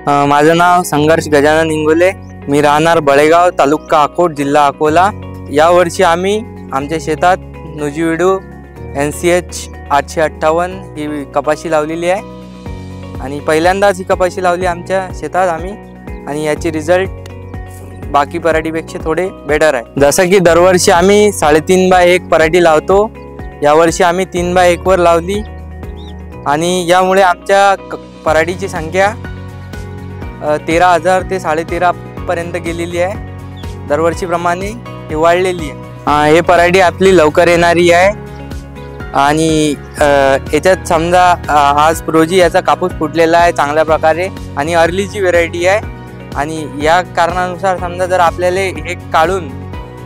माझं नाव संघर्ष गजानन इंगोले. मी राहणार बळेगाव, तालुका अकोट, जिल्हा अकोला. यावर्षी आम्ही आमच्या शेतात नुजीविडू NCH 858 ही कपाशी लावलेली आहे आणि पहिल्यांदाच ही कपाशी लावली आमच्या शेतात आम्ही. आणि याची रिझल्ट बाकी पराठीपेक्षा थोडे बेटर आहे. जसं की दरवर्षी आम्ही 3.5x1 पराठी लावतो, यावर्षी आम्ही 3x1 वर लावली आणि यामुळे आमच्या पराठीची संख्या 13,000 ते 13,500 पर्यंत गेलेली आहे. दरवर्षीप्रमाणे ही वाढलेली आहे. हे पराठी आपली लवकर येणारी आहे आणि याच्यात समजा आज रोजी याचा कापूस फुटलेला आहे चांगल्या प्रकारे आणि अर्लीची व्हेरायटी आहे. आणि या कारणानुसार समजा जर आपल्याला हे काढून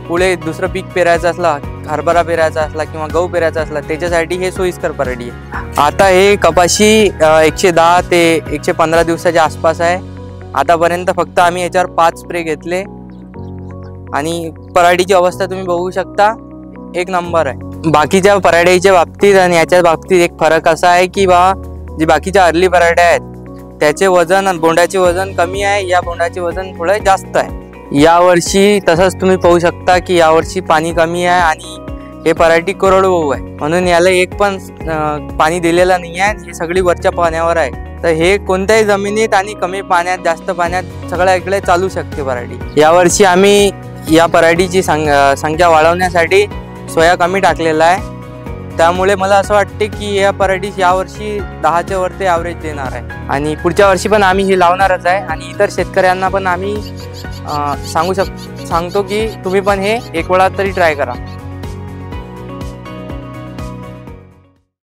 पुढे दुसरं पीक पेरायचं असला, हरभरा पेरायचा असला किंवा गहू पेरायचा असला, त्याच्यासाठी हे सोयीस्कर पराठी आहे. आता हे कपाशी 110 ते 115 दिवसाच्या आसपास आहे. आतापर्यंत फक्त आम्ही याच्यावर 5 स्प्रे घेतले आणि पराठीची अवस्था तुम्ही बघू शकता, एक नंबर आहे. बाकीच्या पराठ्याच्या बाबतीत आणि याच्या बाबतीत एक फरक असा आहे की जी बाकीच्या अर्ली पराठ्या आहेत त्याचे वजन आणि बोंडाचे वजन कमी आहे, या बोंडाचे वजन थोडं जास्त आहे. यावर्षी तसंच तुम्ही पाहू शकता की यावर्षी पाणी कमी आहे आणि हे पराठी कोरडवाहू आहे, म्हणून याला एक पण पाणी दिलेलं नाही आहे. हे सगळी वरच्या पाण्यावर आहे. तर हे कोणत्याही जमिनीत आणि कमी पाण्यात जास्त पाण्यात सगळ्या इकडे चालू शकते पराठी. यावर्षी आम्ही या पराठीची संख्या वाढवण्यासाठी सोया कमी टाकलेला आहे. त्यामुळे मला असं वाटते की या पराठी यावर्षी 10च्या वरती ॲव्हरेज देणार आहे आणि पुढच्या वर्षी पण आम्ही ही लावणारच आहे. आणि इतर शेतकऱ्यांना पण आम्ही सांगतो की तुम्ही पण हे एक वेळा तरी ट्राय करा.